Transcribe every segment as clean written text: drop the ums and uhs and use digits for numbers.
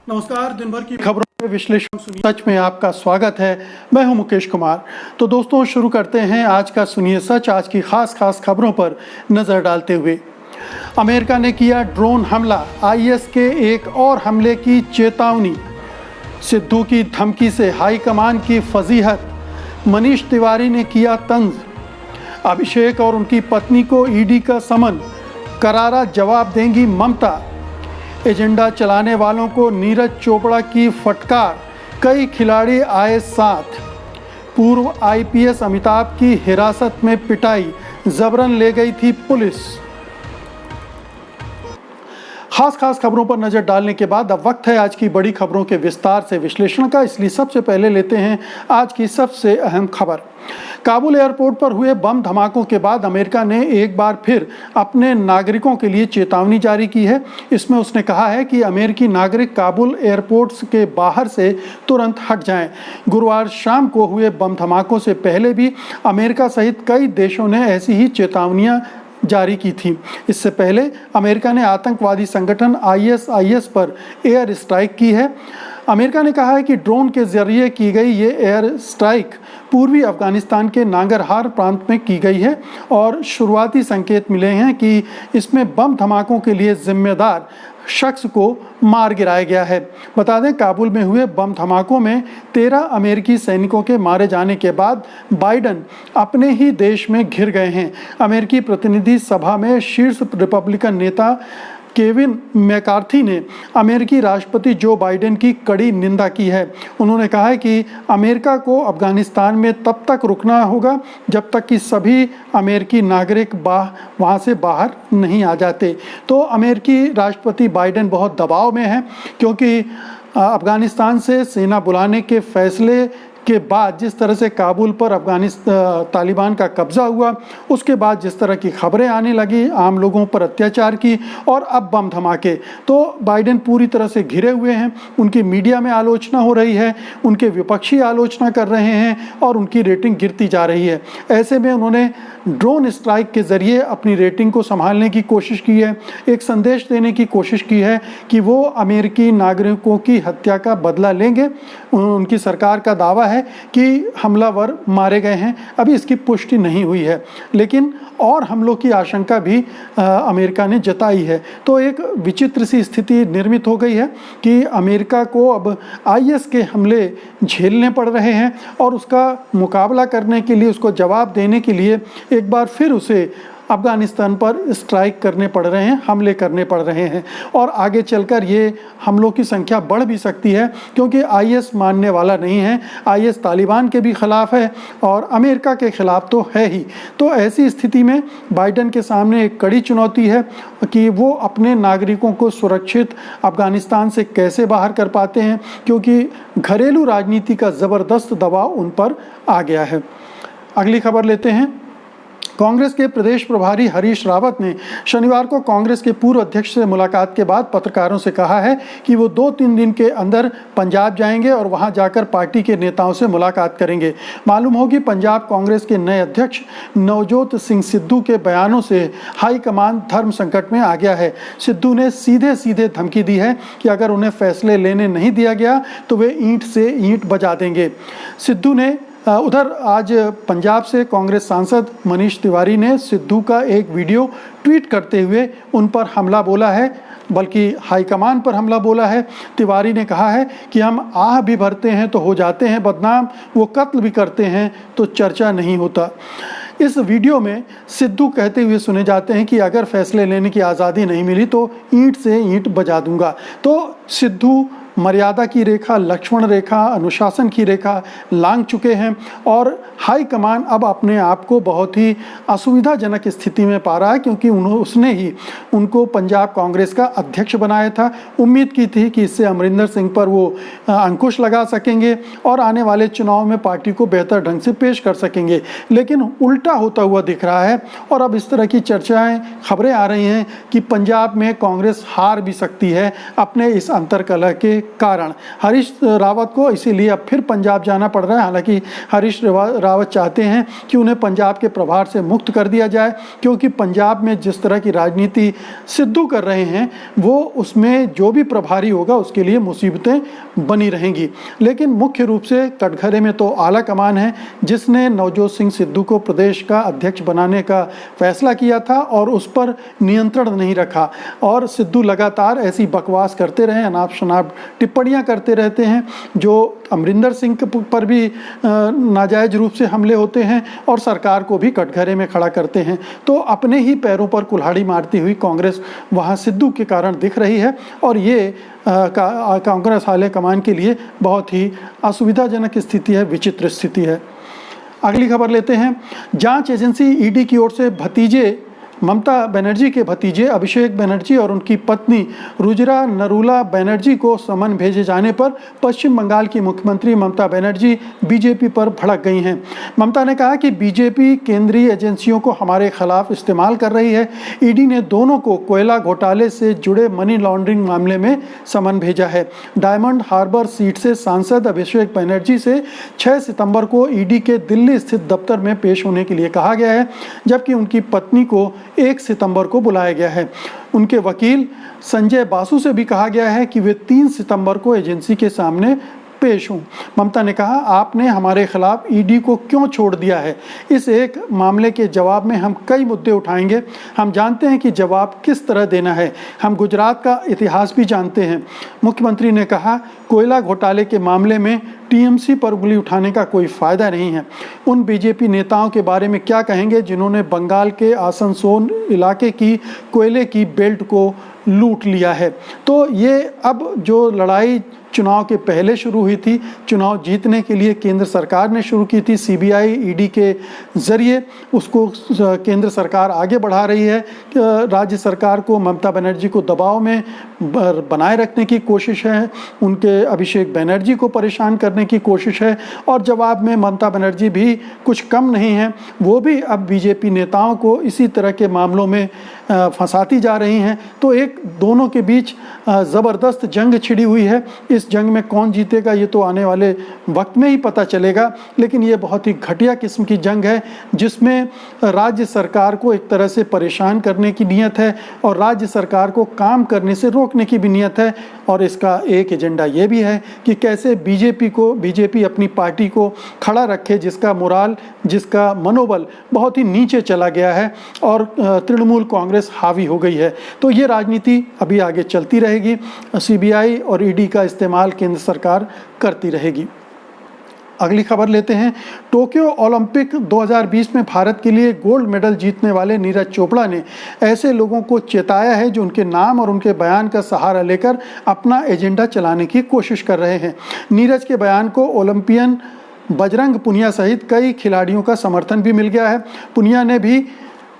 नमस्कार, दिन भर की खबरों के विश्लेषण सुनिए सच में आपका स्वागत है। मैं हूं मुकेश कुमार। तो दोस्तों, शुरू करते हैं आज का सुनिए सच। आज की खास खबरों पर नजर डालते हुए, अमेरिका ने किया ड्रोन हमला, आईएस के एक और हमले की चेतावनी, सिद्धू की धमकी से हाईकमान की फजीहत, मनीष तिवारी ने किया तंज, अभिषेक और उनकी पत्नी को ईडी का समन, करारा जवाब देंगी ममता, एजेंडा चलाने वालों को नीरज चोपड़ा की फटकार, कई खिलाड़ी आए साथ, पूर्व आईपीएस अमिताभ की हिरासत में पिटाई, जबरन ले गई थी पुलिस। खास खबरों पर नजर डालने के बाद अब वक्त है आज की बड़ी खबरों के विस्तार से विश्लेषण का। इसलिए सबसे पहले लेते हैं आज की सबसे अहम खबर। काबुल एयरपोर्ट पर हुए बम धमाकों के बाद अमेरिका ने एक बार फिर अपने नागरिकों के लिए चेतावनी जारी की है। इसमें उसने कहा है कि अमेरिकी नागरिक काबुल एयरपोर्ट के बाहर से तुरंत हट जाएं। गुरुवार शाम को हुए बम धमाकों से पहले भी अमेरिका सहित कई देशों ने ऐसी ही चेतावनियां जारी की थी। इससे पहले अमेरिका ने आतंकवादी संगठन आईएसआईएस पर एयर स्ट्राइक की है। अमेरिका ने कहा है कि ड्रोन के जरिए की गई ये एयर स्ट्राइक पूर्वी अफगानिस्तान के नांगरहार प्रांत में की गई है और शुरुआती संकेत मिले हैं कि इसमें बम धमाकों के लिए जिम्मेदार शख्स को मार गिराया गया है। बता दें, काबुल में हुए बम धमाकों में 13 अमेरिकी सैनिकों के मारे जाने के बाद बाइडन अपने ही देश में घिर गए हैं। अमेरिकी प्रतिनिधि सभा में शीर्ष रिपब्लिकन नेता केविन मैकार्थी ने अमेरिकी राष्ट्रपति जो बाइडेन की कड़ी निंदा की है। उन्होंने कहा है कि अमेरिका को अफगानिस्तान में तब तक रुकना होगा जब तक कि सभी अमेरिकी नागरिक वहाँ से बाहर नहीं आ जाते। तो अमेरिकी राष्ट्रपति बाइडेन बहुत दबाव में है, क्योंकि अफगानिस्तान से सेना बुलाने के फैसले के बाद जिस तरह से काबुल पर तालिबान का कब्जा हुआ, उसके बाद जिस तरह की खबरें आने लगी आम लोगों पर अत्याचार की और अब बम धमाके, तो बाइडेन पूरी तरह से घिरे हुए हैं। उनकी मीडिया में आलोचना हो रही है, उनके विपक्षी आलोचना कर रहे हैं और उनकी रेटिंग गिरती जा रही है। ऐसे में उन्होंने ड्रोन स्ट्राइक के ज़रिए अपनी रेटिंग को संभालने की कोशिश की है, एक संदेश देने की कोशिश की है कि वो अमेरिकी नागरिकों की हत्या का बदला लेंगे। उनकी सरकार का दावा है कि हमलावर मारे गए हैं। अभी इसकी पुष्टि नहीं हुई है, लेकिन और हमलों की आशंका भी अमेरिका ने जताई है। तो एक विचित्र सी स्थिति निर्मित हो गई है कि अमेरिका को अब आईएस के हमले झेलने पड़ रहे हैं और उसका मुकाबला करने के लिए, उसको जवाब देने के लिए एक बार फिर उसे अफगानिस्तान पर स्ट्राइक करने पड़ रहे हैं, हमले करने पड़ रहे हैं। और आगे चलकर ये हमलों की संख्या बढ़ भी सकती है, क्योंकि आईएस मानने वाला नहीं है। आईएस तालिबान के भी खिलाफ है और अमेरिका के खिलाफ तो है ही। तो ऐसी स्थिति में बाइडेन के सामने एक कड़ी चुनौती है कि वो अपने नागरिकों को सुरक्षित अफगानिस्तान से कैसे बाहर कर पाते हैं, क्योंकि घरेलू राजनीति का ज़बरदस्त दबाव उन पर आ गया है। अगली खबर लेते हैं। कांग्रेस के प्रदेश प्रभारी हरीश रावत ने शनिवार को कांग्रेस के पूर्व अध्यक्ष से मुलाकात के बाद पत्रकारों से कहा है कि वो 2-3 दिन के अंदर पंजाब जाएंगे और वहां जाकर पार्टी के नेताओं से मुलाकात करेंगे। मालूम हो कि पंजाब कांग्रेस के नए अध्यक्ष नवजोत सिंह सिद्धू के बयानों से हाईकमान धर्म संकट में आ गया है। सिद्धू ने सीधे धमकी दी है कि अगर उन्हें फैसले लेने नहीं दिया गया तो वे ईंट से ईंट बजा देंगे। सिद्धू ने उधर आज पंजाब से कांग्रेस सांसद मनीष तिवारी ने सिद्धू का एक वीडियो ट्वीट करते हुए उन पर हमला बोला है, बल्कि हाईकमान पर हमला बोला है। तिवारी ने कहा है कि हम आह भी भरते हैं तो हो जाते हैं बदनाम, वो कत्ल भी करते हैं तो चर्चा नहीं होता। इस वीडियो में सिद्धू कहते हुए सुने जाते हैं कि अगर फैसले लेने की आज़ादी नहीं मिली तो ईंट से ईंट बजा दूंगा। तो सिद्धू मर्यादा की रेखा, लक्ष्मण रेखा, अनुशासन की रेखा लांघ चुके हैं और हाईकमान अब अपने आप को बहुत ही असुविधाजनक स्थिति में पा रहा है, क्योंकि उसने ही उनको पंजाब कांग्रेस का अध्यक्ष बनाया था। उम्मीद की थी कि इससे अमरिंदर सिंह पर वो अंकुश लगा सकेंगे और आने वाले चुनाव में पार्टी को बेहतर ढंग से पेश कर सकेंगे, लेकिन उल्टा होता हुआ दिख रहा है। और अब इस तरह की चर्चाएं, खबरें आ रही हैं कि पंजाब में कांग्रेस हार भी सकती है अपने इस अंतर्कलह के कारण। हरीश रावत को इसीलिए अब फिर पंजाब जाना पड़ रहा है। हालांकि हरीश रावत चाहते हैं कि उन्हें पंजाब के प्रभार से मुक्त कर दिया जाए, क्योंकि पंजाब में जिस तरह की राजनीति सिद्धू कर रहे हैं वो उसमें जो भी प्रभारी होगा उसके लिए मुसीबतें बनी रहेंगी। लेकिन मुख्य रूप से कटघरे में तो आला कमान है जिसने नवजोत सिंह सिद्धू को प्रदेश का अध्यक्ष बनाने का फैसला किया था और उस पर नियंत्रण नहीं रखा, और सिद्धू लगातार ऐसी बकवास करते रहे, अनाप शनाप टिप्पणियां करते रहते हैं, जो अमरिंदर सिंह पर भी नाजायज रूप से हमले होते हैं और सरकार को भी कटघरे में खड़ा करते हैं। तो अपने ही पैरों पर कुल्हाड़ी मारती हुई कांग्रेस वहां सिद्धू के कारण दिख रही है, और ये कांग्रेस आले कमान के लिए बहुत ही असुविधाजनक स्थिति है, विचित्र स्थिति है। अगली खबर लेते हैं। जांच एजेंसी ईडी की ओर से भतीजे ममता बनर्जी के भतीजे अभिषेक बनर्जी और उनकी पत्नी रुजिरा नरूला बनर्जी को समन भेजे जाने पर पश्चिम बंगाल की मुख्यमंत्री ममता बनर्जी बीजेपी पर भड़क गई हैं। ममता ने कहा कि बीजेपी केंद्रीय एजेंसियों को हमारे खिलाफ इस्तेमाल कर रही है। ईडी ने दोनों को कोयला घोटाले से जुड़े मनी लॉन्ड्रिंग मामले में समन भेजा है। डायमंड हार्बर सीट से सांसद अभिषेक बनर्जी से 6 सितंबर को ईडी के दिल्ली स्थित दफ्तर में पेश होने के लिए कहा गया है, जबकि उनकी पत्नी को 1 सितंबर को बुलाया गया है। उनके वकील संजय बासु से भी कहा गया है कि वे 3 सितंबर को एजेंसी के सामने पेश हों। ममता ने कहा, आपने हमारे खिलाफ ईडी को क्यों छोड़ दिया है? इस एक मामले के जवाब में हम कई मुद्दे उठाएंगे। हम जानते हैं कि जवाब किस तरह देना है। हम गुजरात का इतिहास भी जानते हैं। मुख्यमंत्री ने कहा, कोयला घोटाले के मामले में टीएमसी पर उंगली उठाने का कोई फायदा नहीं है। उन बीजेपी नेताओं के बारे में क्या कहेंगे जिन्होंने बंगाल के आसनसोल इलाके की कोयले की बेल्ट को लूट लिया है? तो ये अब जो लड़ाई चुनाव के पहले शुरू हुई थी, चुनाव जीतने के लिए केंद्र सरकार ने शुरू की थी सीबीआई ईडी के ज़रिए, उसको केंद्र सरकार आगे बढ़ा रही है। राज्य सरकार को ममता बनर्जी को दबाव में बनाए रखने की कोशिश है, उनके अभिषेक बनर्जी को परेशान करने की कोशिश है, और जवाब में ममता बनर्जी भी कुछ कम नहीं है। वो भी अब बीजेपी नेताओं को इसी तरह के मामलों में फंसाती जा रही हैं। तो एक दोनों के बीच ज़बरदस्त जंग छिड़ी हुई है। इस जंग में कौन जीतेगा ये तो आने वाले वक्त में ही पता चलेगा, लेकिन ये बहुत ही घटिया किस्म की जंग है जिसमें राज्य सरकार को एक तरह से परेशान करने की नीयत है और राज्य सरकार को काम करने से रोकने की भी नीयत है। और इसका एक एजेंडा ये भी है कि कैसे बीजेपी अपनी पार्टी को खड़ा रखे जिसका मोराल, जिसका मनोबल बहुत ही नीचे चला गया है और तृणमूल कांग्रेस हावी हो गई है। तो ये राजनीति अभी आगे चलती रहेगी। सीबीआई और ईडी का इस्तेमाल केंद्र सरकार करती रहेगी। अगली खबर लेते हैं। टोक्यो ओलंपिक 2020 में भारत के लिए गोल्ड मेडल जीतने वाले नीरज चोपड़ा ने ऐसे लोगों को चेताया है जो उनके नाम और उनके बयान का सहारा लेकर अपना एजेंडा चलाने की कोशिश कर रहे हैं। नीरज के बयान को ओलंपियन बजरंग पुनिया सहित कई खिलाड़ियों का समर्थन भी मिल गया है। पुनिया ने भी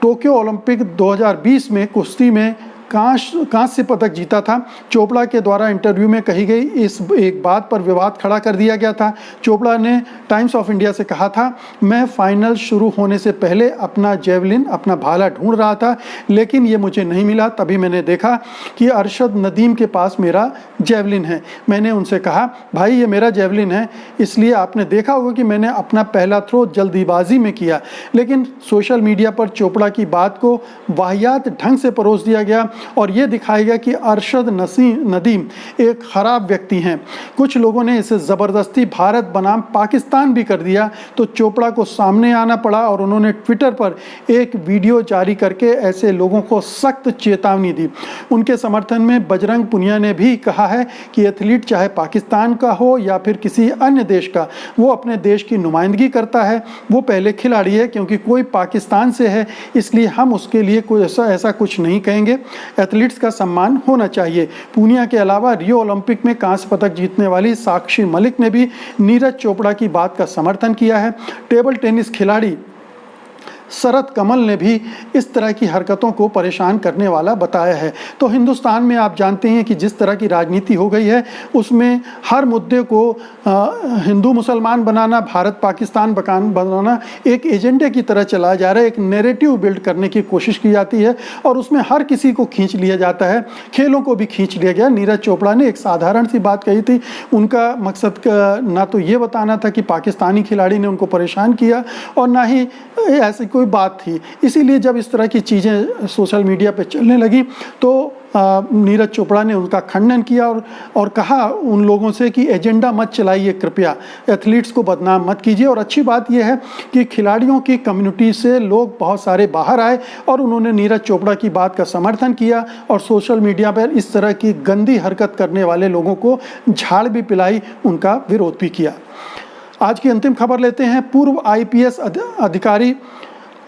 टोक्यो ओलंपिक 2020 में कुश्ती में कांस्य पदक जीता था। चोपड़ा के द्वारा इंटरव्यू में कही गई इस एक बात पर विवाद खड़ा कर दिया गया था। चोपड़ा ने टाइम्स ऑफ इंडिया से कहा था, मैं फाइनल शुरू होने से पहले अपना जेवलिन, अपना भाला ढूंढ रहा था, लेकिन ये मुझे नहीं मिला। तभी मैंने देखा कि अरशद नदीम के पास मेरा जेवलिन है। मैंने उनसे कहा, भाई ये मेरा जेवलिन है। इसलिए आपने देखा होगा कि मैंने अपना पहला थ्रो जल्दीबाजी में किया। लेकिन सोशल मीडिया पर चोपड़ा की बात को वाहियात ढंग से परोस दिया गया और ये दिखाया गया कि अरशद नदीम एक खराब व्यक्ति हैं। कुछ लोगों ने इसे ज़बरदस्ती भारत बनाम पाकिस्तान भी कर दिया। तो चोपड़ा को सामने आना पड़ा और उन्होंने ट्विटर पर एक वीडियो जारी करके ऐसे लोगों को सख्त चेतावनी दी। उनके समर्थन में बजरंग पुनिया ने भी कहा है कि एथलीट चाहे पाकिस्तान का हो या फिर किसी अन्य देश का, वो अपने देश की नुमाइंदगी करता है। वो पहले खिलाड़ी है, क्योंकि कोई पाकिस्तान से है इसलिए हम उसके लिए कोई ऐसा कुछ नहीं कहेंगे। एथलीट्स का सम्मान होना चाहिए। पूनिया के अलावा रियो ओलंपिक में कांस्य पदक जीतने वाली साक्षी मलिक ने भी नीरज चोपड़ा की बात का समर्थन किया है। टेबल टेनिस खिलाड़ी शरद कमल ने भी इस तरह की हरकतों को परेशान करने वाला बताया है। तो हिंदुस्तान में आप जानते हैं कि जिस तरह की राजनीति हो गई है उसमें हर मुद्दे को हिंदू मुसलमान बनाना, भारत पाकिस्तान बनाना एक एजेंडे की तरह चला जा रहा है। एक नैरेटिव बिल्ड करने की कोशिश की जाती है और उसमें हर किसी को खींच लिया जाता है। खेलों को भी खींच लिया गया। नीरज चोपड़ा ने एक साधारण सी बात कही थी। उनका मकसद ना तो ये बताना था कि पाकिस्तानी खिलाड़ी ने उनको परेशान किया और ना ही ऐसी कोई बात थी। इसीलिए जब इस तरह की चीज़ें सोशल मीडिया पे चलने लगी तो नीरज चोपड़ा ने उनका खंडन किया और कहा उन लोगों से कि एजेंडा मत चलाइए, कृपया एथलीट्स को बदनाम मत कीजिए। और अच्छी बात यह है कि खिलाड़ियों की कम्युनिटी से लोग बहुत सारे बाहर आए और उन्होंने नीरज चोपड़ा की बात का समर्थन किया और सोशल मीडिया पर इस तरह की गंदी हरकत करने वाले लोगों को झाड़ भी पिलाई, उनका विरोध भी किया। आज की अंतिम खबर लेते हैं। पूर्व आईपीएस अधिकारी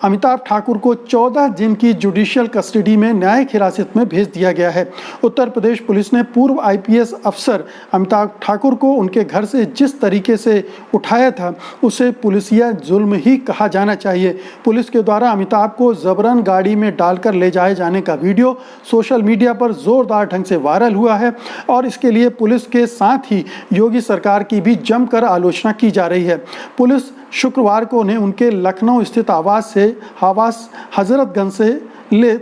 अमिताभ ठाकुर को 14 दिन की जुडिशियल कस्टडी में न्यायिक हिरासत में भेज दिया गया है। उत्तर प्रदेश पुलिस ने पूर्व आईपीएस अफसर अमिताभ ठाकुर को उनके घर से जिस तरीके से उठाया था उसे पुलिसिया जुल्म ही कहा जाना चाहिए। पुलिस के द्वारा अमिताभ को जबरन गाड़ी में डालकर ले जाए जाने का वीडियो सोशल मीडिया पर जोरदार ढंग से वायरल हुआ है और इसके लिए पुलिस के साथ ही योगी सरकार की भी जमकर आलोचना की जा रही है। पुलिस शुक्रवार को उन्हें उनके लखनऊ स्थित आवास हजरतगंज से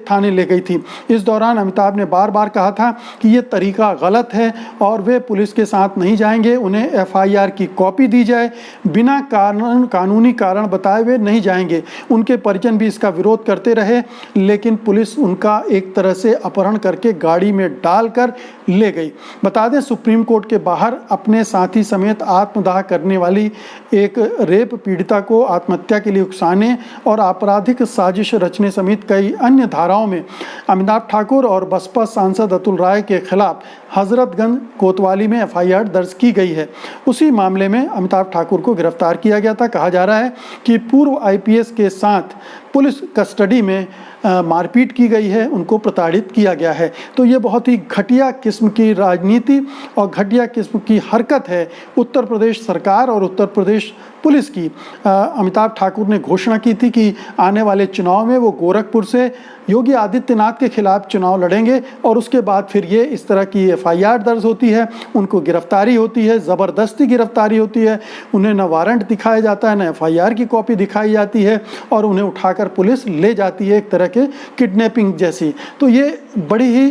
थाने ले गई थी। इस दौरान अमिताभ ने बार बार कहा था कि ये तरीका गलत है और वे पुलिस के साथ नहीं जाएंगे। उन्हें एफआईआर की कॉपी दी जाए, बिना कानूनी कारण बताए हुए नहीं जाएंगे। उनके परिजन भी इसका विरोध करते रहे लेकिन पुलिस उनका एक तरह से अपहरण करके गाड़ी में डालकर ले गई। बता दें, सुप्रीम कोर्ट के बाहर अपने साथी समेत आत्मदाह करने वाली एक रेप पीड़िता को आत्महत्या के लिए उकसाने और आपराधिक साजिश रचने समेत कई अन्य धाराओं में अमिताभ ठाकुर और बसपा सांसद अतुल राय के खिलाफ हजरतगंज कोतवाली में एफआईआर दर्ज की गई है। उसी मामले में अमिताभ ठाकुर को गिरफ्तार किया गया था। कहा जा रहा है कि पूर्व आईपीएस के साथ पुलिस कस्टडी में मारपीट की गई है, उनको प्रताड़ित किया गया है। तो ये बहुत ही घटिया किस्म की राजनीति और घटिया किस्म की हरकत है उत्तर प्रदेश सरकार और उत्तर प्रदेश पुलिस की। अमिताभ ठाकुर ने घोषणा की थी कि आने वाले चुनाव में वो गोरखपुर से योगी आदित्यनाथ के खिलाफ चुनाव लड़ेंगे और उसके बाद फिर ये इस तरह की एफआईआर दर्ज होती है, उनको गिरफ्तारी होती है, ज़बरदस्ती गिरफ्तारी होती है। उन्हें न वारंट दिखाया जाता है, न एफआईआर की कॉपी दिखाई जाती है और उन्हें उठाकर पुलिस ले जाती है, एक तरह के किडनैपिंग जैसी। तो ये बड़ी ही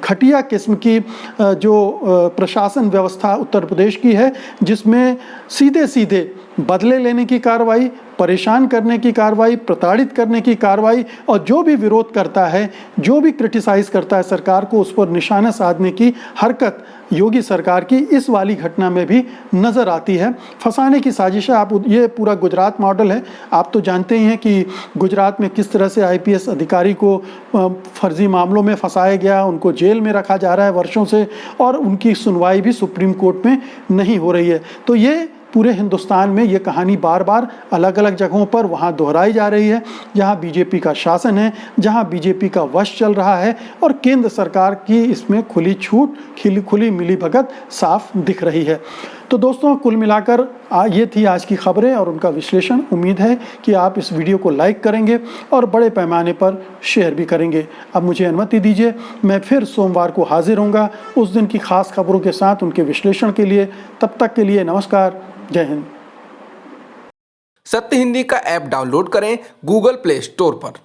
घटिया किस्म की जो प्रशासन व्यवस्था उत्तर प्रदेश की है, जिसमें सीधे सीधे बदले लेने की कार्रवाई, परेशान करने की कार्रवाई, प्रताड़ित करने की कार्रवाई और जो भी विरोध करता है, जो भी क्रिटिसाइज़ करता है सरकार को, उस पर निशाना साधने की हरकत योगी सरकार की इस वाली घटना में भी नज़र आती है। फंसाने की साजिश है। आप ये पूरा गुजरात मॉडल है। आप तो जानते ही हैं कि गुजरात में किस तरह से आईपीएस अधिकारी को फर्जी मामलों में फंसाया गया, उनको जेल में रखा जा रहा है वर्षों से और उनकी सुनवाई भी सुप्रीम कोर्ट में नहीं हो रही है। तो ये पूरे हिंदुस्तान में ये कहानी बार बार अलग अलग जगहों पर वहाँ दोहराई जा रही है, जहाँ बीजेपी का शासन है, जहाँ बीजेपी का वश चल रहा है और केंद्र सरकार की इसमें खुली छूट, खुली मिलीभगत साफ दिख रही है। तो दोस्तों, कुल मिलाकर ये थी आज की खबरें और उनका विश्लेषण। उम्मीद है कि आप इस वीडियो को लाइक करेंगे और बड़े पैमाने पर शेयर भी करेंगे। अब मुझे अनुमति दीजिए, मैं फिर सोमवार को हाजिर होऊंगा उस दिन की खास खबरों के साथ, उनके विश्लेषण के लिए। तब तक के लिए नमस्कार, जय हिंद। सत्य हिंदी का ऐप डाउनलोड करें गूगल प्ले स्टोर पर।